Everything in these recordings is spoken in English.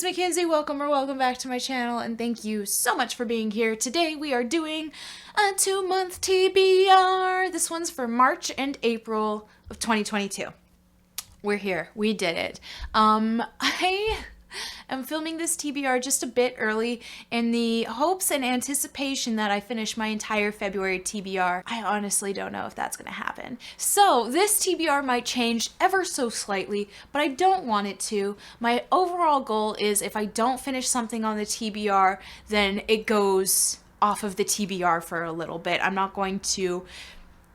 is Mackenzie. Welcome back to my channel, and thank you so much for being here. Today we are doing a 2-month TBR. This one's for March and April of 2022. We're here. We did it. I'm filming this TBR just a bit early in the hopes and anticipation that I finish my entire February TBR. I honestly don't know if that's going to happen. So this TBR might change ever so slightly, but I don't want it to. My overall goal is if I don't finish something on the TBR, then it goes off of the TBR for a little bit. I'm not going to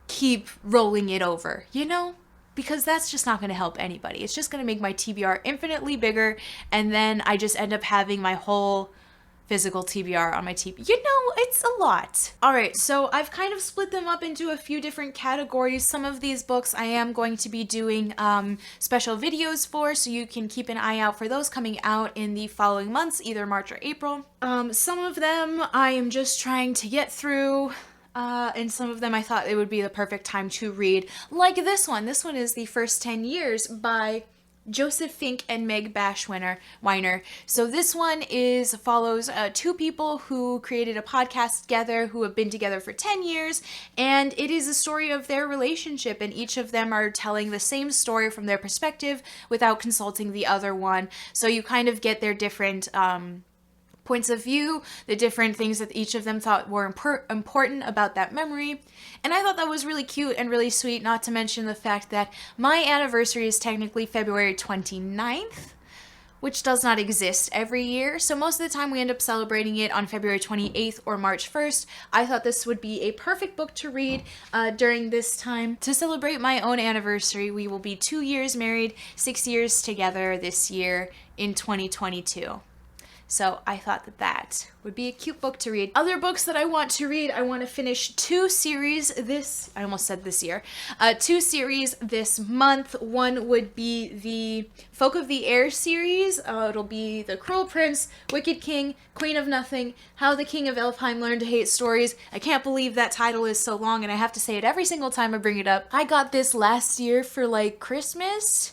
keep rolling it over, you know? Because that's just not going to help anybody. It's just going to make my TBR infinitely bigger, and then I just end up having my whole physical TBR on my TBR. You know, it's a lot. All right, so I've kind of split them up into a few different categories. Some of these books I am going to be doing special videos for, so you can keep an eye out for those coming out in the following months, either March or April. Some of them I am just trying to get through. And some of them I thought it would be the perfect time to read, like this one. This one is The First 10 Years by Joseph Fink and Meg Bashwiner. So this one follows two people who created a podcast together, who have been together for 10 years, and it is a story of their relationship, and each of them are telling the same story from their perspective without consulting the other one. So you kind of get their different points of view, the different things that each of them thought were important about that memory. And I thought that was really cute and really sweet, not to mention the fact that my anniversary is technically February 29th, which does not exist every year. So most of the time we end up celebrating it on February 28th or March 1st. I thought this would be a perfect book to read during this time to celebrate my own anniversary. We will be 2 years married, 6 years together this year in 2022. So I thought that would be a cute book to read. Other books that I want to read, I want to finish two series this month. One would be the Folk of the Air series. It'll be The Cruel Prince, Wicked King, Queen of Nothing, How the King of Elfhame Learned to Hate Stories. I can't believe that title is so long, and I have to say it every single time I bring it up. I got this last year for like Christmas,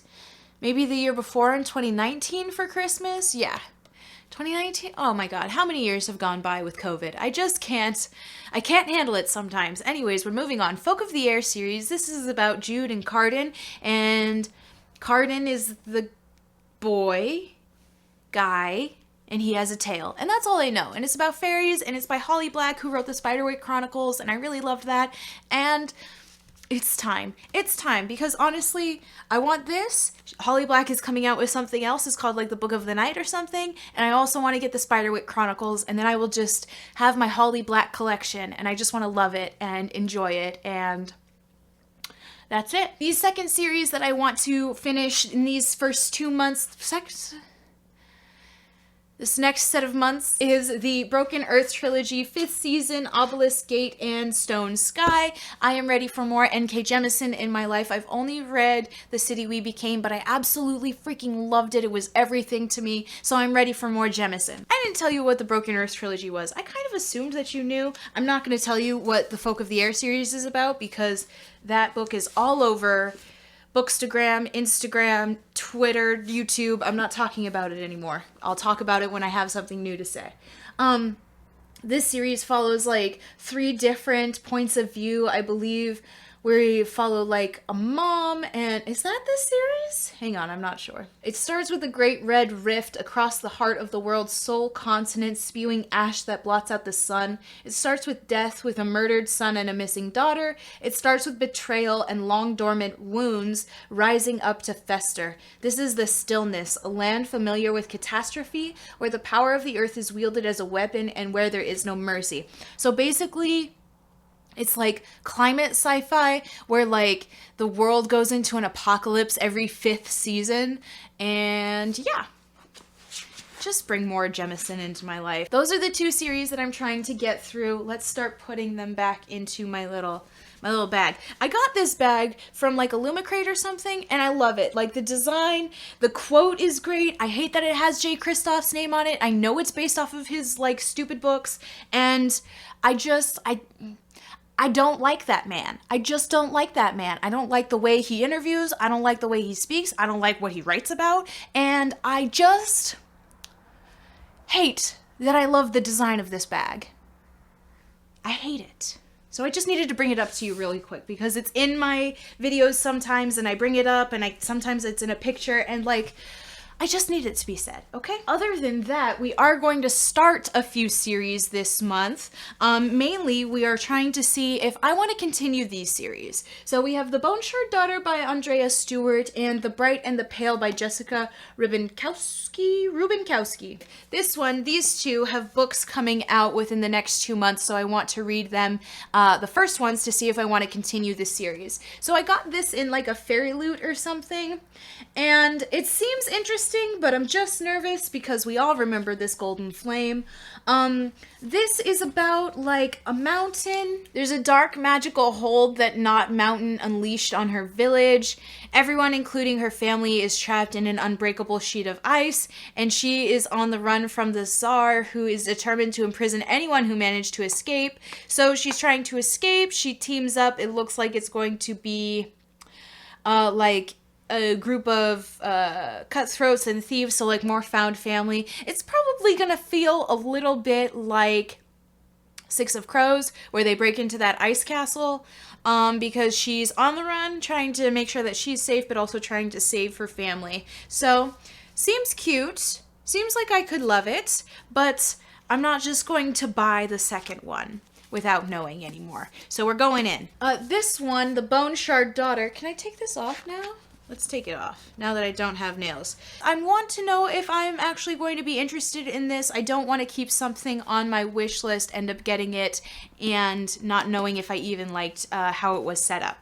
maybe the year before in 2019 for Christmas. Yeah. 2019? Oh my god, how many years have gone by with COVID? I can't handle it sometimes. Anyways, we're moving on. Folk of the Air series. This is about Jude and Carden, and Carden is the guy, and he has a tail. And that's all I know. And it's about fairies, and it's by Holly Black, who wrote the Spiderwick Chronicles, and I really loved that. And it's time. It's time, because honestly, I want this. Holly Black is coming out with something else. It's called like the Book of the Night or something. And I also want to get the Spiderwick Chronicles, and then I will just have my Holly Black collection, and I just want to love it and enjoy it, and that's it. The second series that I want to finish in these first 2 months, this next set of months, is the Broken Earth trilogy, 5th season, Obelisk Gate, and Stone Sky. I am ready for more NK Jemisin in my life. I've only read The City We Became, but I absolutely freaking loved it. It was everything to me, so I'm ready for more Jemisin. I didn't tell you what the Broken Earth trilogy was. I kind of assumed that you knew. I'm not going to tell you what the Folk of the Air series is about, because that book is all over Bookstagram, Instagram, Twitter, YouTube. I'm not talking about it anymore. I'll talk about it when I have something new to say. This series follows like 3 different points of view, I believe, where we follow like a mom, and is that this series? Hang on, I'm not sure. It starts with a great red rift across the heart of the world's sole continent, spewing ash that blots out the sun. It starts with death, with a murdered son and a missing daughter. It starts with betrayal and long dormant wounds rising up to fester. This is the Stillness, a land familiar with catastrophe, where the power of the earth is wielded as a weapon and where there is no mercy. So basically, it's like climate sci-fi where like the world goes into an apocalypse every 5th season, and yeah, just bring more Jemisin into my life. Those are the 2 series that I'm trying to get through. Let's start putting them back into my little bag. I got this bag from like a Lumicrate or something, and I love it. Like the design, the quote is great. I hate that it has Jay Kristoff's name on it. I know it's based off of his like stupid books, and I don't like that man. I just don't like that man. I don't like the way he interviews. I don't like the way he speaks. I don't like what he writes about. And I just hate that I love the design of this bag. I hate it. So I just needed to bring it up to you really quick because it's in my videos sometimes and I bring it up and sometimes it's in a picture and like, I just need it to be said, okay? Other than that, we are going to start a few series this month. Mainly, we are trying to see if I want to continue these series. So we have The Bone Shard Daughter by Andrea Stewart and The Bright and the Pale by Jessica Rubinkowski. This one, these two have books coming out within the next 2 months, so I want to read them, the first ones, to see if I want to continue this series. So I got this in like a fairy loot or something, and it seems interesting, but I'm just nervous because we all remember this golden flame. This is about like a mountain. There's a dark magical hold that Not Mountain unleashed on her village. Everyone, including her family, is trapped in an unbreakable sheet of ice, and she is on the run from the Tsar, who is determined to imprison anyone who managed to escape. So she's trying to escape. She teams up. It looks like it's going to be like a group of cutthroats and thieves, so like more found family. It's probably gonna feel a little bit like Six of Crows, where they break into that ice castle, because she's on the run, trying to make sure that she's safe, but also trying to save her family. So, seems cute. Seems like I could love it, but I'm not just going to buy the second one without knowing anymore. So we're going in. This one, The Bone Shard Daughter. Can I take this off now? Let's take it off, now that I don't have nails. I want to know if I'm actually going to be interested in this. I don't want to keep something on my wish list, end up getting it, and not knowing if I even liked how it was set up.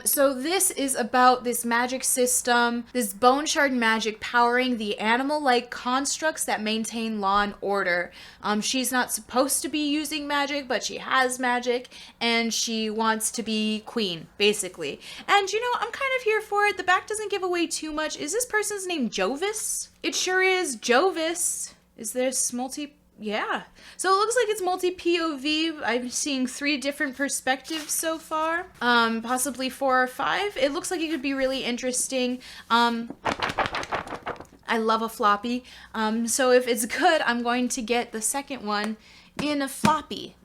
So this is about this magic system, this bone shard magic powering the animal-like constructs that maintain law and order. She's not supposed to be using magic, but she has magic, and she wants to be queen, basically. And, you know, I'm kind of here for it. The back doesn't give away too much. Is this person's name Jovis? It sure is Jovis. Is this Yeah. So it looks like it's multi-POV. I'm seeing 3 different perspectives so far. Possibly 4 or 5. It looks like it could be really interesting. I love a floppy. So if it's good, I'm going to get the second one in a floppy.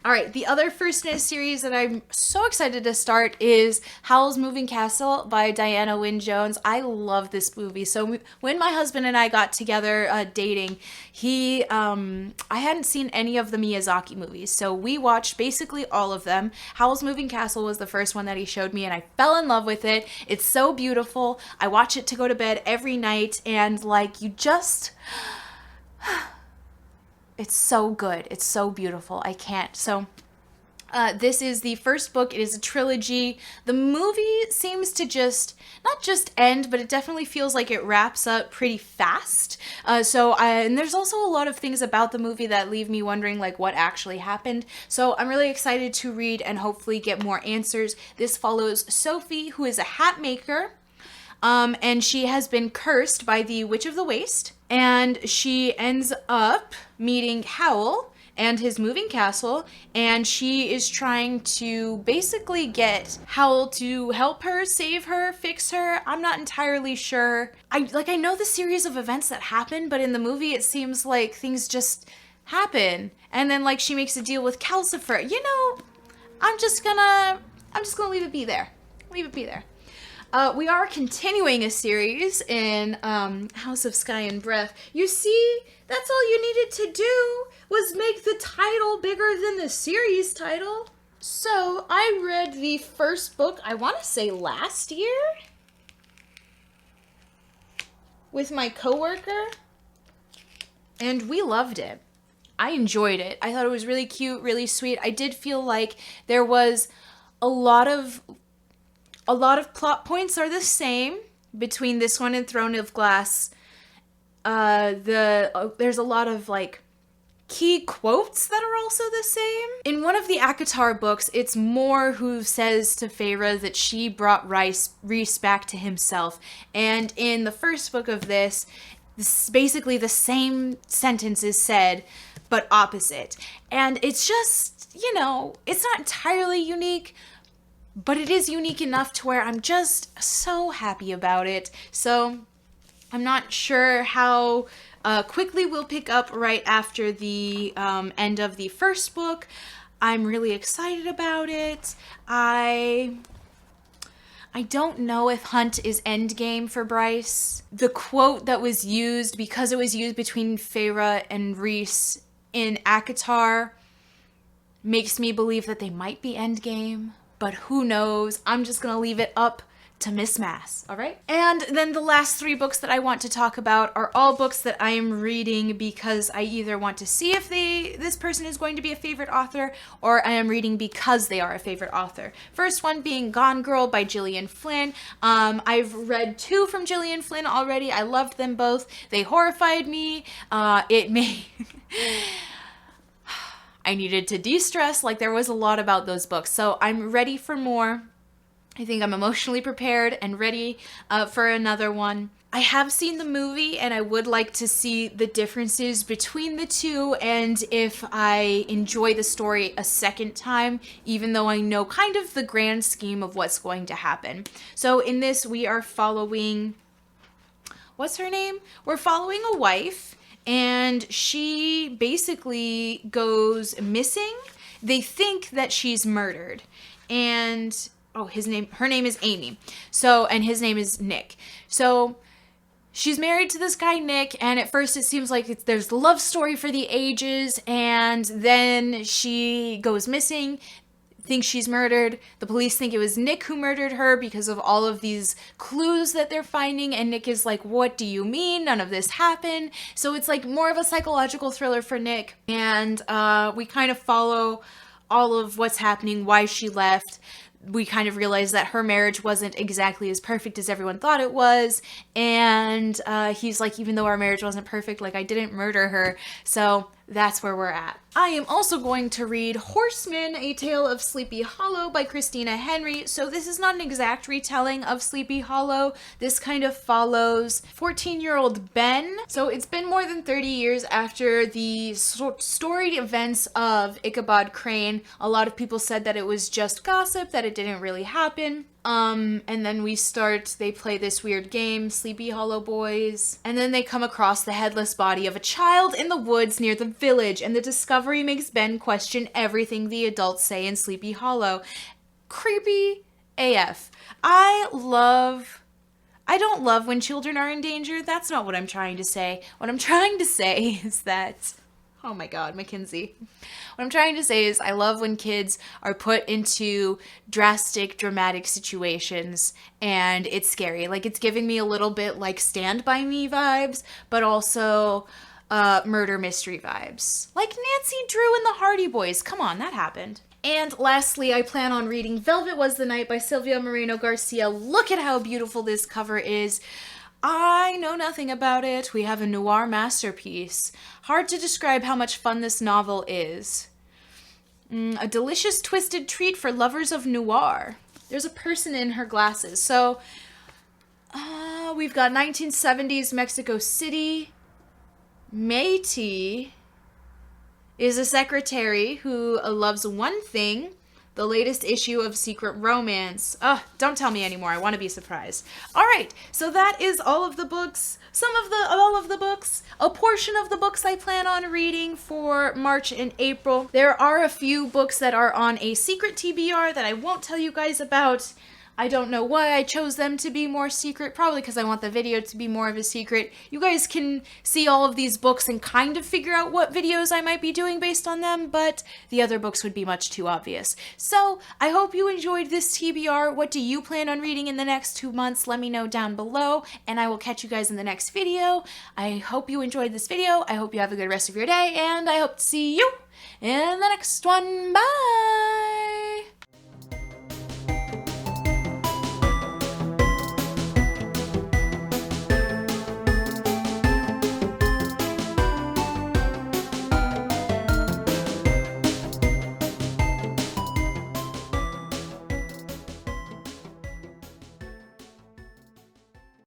Alright, the other first in a series that I'm so excited to start is Howl's Moving Castle by DIanna Wynne Jones. I love this movie. So when my husband and I got together dating, I hadn't seen any of the Miyazaki movies, so we watched basically all of them. Howl's Moving Castle was the first one that he showed me, and I fell in love with it. It's so beautiful. I watch it to go to bed every night, and like, you just... It's so good. It's so beautiful. I can't. So this is the first book. It is a trilogy. The movie seems to not just end, but it definitely feels like it wraps up pretty fast. And there's also a lot of things about the movie that leave me wondering like what actually happened. So I'm really excited to read and hopefully get more answers. This follows Sophie, who is a hat maker. And she has been cursed by the Witch of the Waste, and she ends up meeting Howl and his moving castle, and she is trying to basically get Howl to help her, save her, fix her. I'm not entirely sure. I know the series of events that happen, but in the movie it seems like things just happen, and then like she makes a deal with Calcifer. You know, I'm just gonna leave it be there. Leave it be there. We are continuing a series in House of Sky and Breath. You see, that's all you needed to do was make the title bigger than the series title. So I read the first book, I want to say last year, with my coworker, and we loved it. I enjoyed it. I thought it was really cute, really sweet. I did feel like there was a lot of plot points are the same between this one and Throne of Glass. There's a lot of like key quotes that are also the same. In one of the ACOTAR books, it's Mor who says to Feyre that she brought Rhys back to himself. And in the first book of this basically the same sentence is said, but opposite. And it's just, you know, it's not entirely unique, but it is unique enough to where I'm just so happy about it. So I'm not sure how quickly will pick up right after the end of the first book. I'm really excited about it. I don't know if Hunt is endgame for Bryce. The quote that was used, because it was used between Feyre and Rhys in ACOTAR, makes me believe that they might be endgame, but who knows? I'm just gonna leave it up to Miss Maas, all right? And then the last 3 books that I want to talk about are all books that I am reading because I either want to see if this person is going to be a favorite author, or I am reading because they are a favorite author. First one being Gone Girl by Gillian Flynn. I've read 2 from Gillian Flynn already. I loved them both. They horrified me. It made... I needed to de-stress. Like, there was a lot about those books. So I'm ready for more. I think I'm emotionally prepared and ready for another one. I have seen the movie and I would like to see the differences between the two and if I enjoy the story a second time, even though I know kind of the grand scheme of what's going to happen. So in this, we are following, what's her name? We're following a wife, and she basically goes missing. They think that she's murdered, and her name is Amy. So, and his name is Nick. So she's married to this guy, Nick, and at first it seems like there's the love story for the ages, and then she goes missing, thinks she's murdered. The police think it was Nick who murdered her because of all of these clues that they're finding, and Nick is like, what do you mean? None of this happened. So it's like more of a psychological thriller for Nick, and we kind of follow all of what's happening, why she left. We kind of realized that her marriage wasn't exactly as perfect as everyone thought it was, and he's like, even though our marriage wasn't perfect, like, I didn't murder her. So that's where we're at. I am also going to read Horseman, A Tale of Sleepy Hollow by Christina Henry. So this is not an exact retelling of Sleepy Hollow. This kind of follows 14-year-old Ben. So it's been more than 30 years after the storied events of Ichabod Crane. A lot of people said that it was just gossip, that it didn't really happen. And then they play this weird game, Sleepy Hollow Boys, and then they come across the headless body of a child in the woods near the village, and the discovery makes Ben question everything the adults say in Sleepy Hollow. Creepy AF. I don't love when children are in danger. That's not what I'm trying to say. What I'm trying to say is that, oh my God, Mackenzie. What I'm trying to say is I love when kids are put into drastic, dramatic situations, and it's scary. Like, it's giving me a little bit like Stand By Me vibes, but also murder mystery vibes. Like Nancy Drew and the Hardy Boys. Come on, that happened. And lastly, I plan on reading Velvet Was the Night by Silvia Moreno-Garcia. Look at how beautiful this cover is. I know nothing about it. We have a noir masterpiece. Hard to describe how much fun this novel is. A delicious twisted treat for lovers of noir. There's a person in her glasses. So, we've got 1970s Mexico City. Métis is a secretary who loves one thing. The latest issue of Secret Romance. Don't tell me anymore. I want to be surprised. All right, so that is all of the books. All of the books. A portion of the books I plan on reading for March and April. There are a few books that are on a secret TBR that I won't tell you guys about. I don't know why I chose them to be more secret, probably because I want the video to be more of a secret. You guys can see all of these books and kind of figure out what videos I might be doing based on them, but the other books would be much too obvious. So, I hope you enjoyed this TBR. What do you plan on reading in the next 2 months? Let me know down below, and I will catch you guys in the next video. I hope you enjoyed this video. I hope you have a good rest of your day, and I hope to see you in the next one. Bye!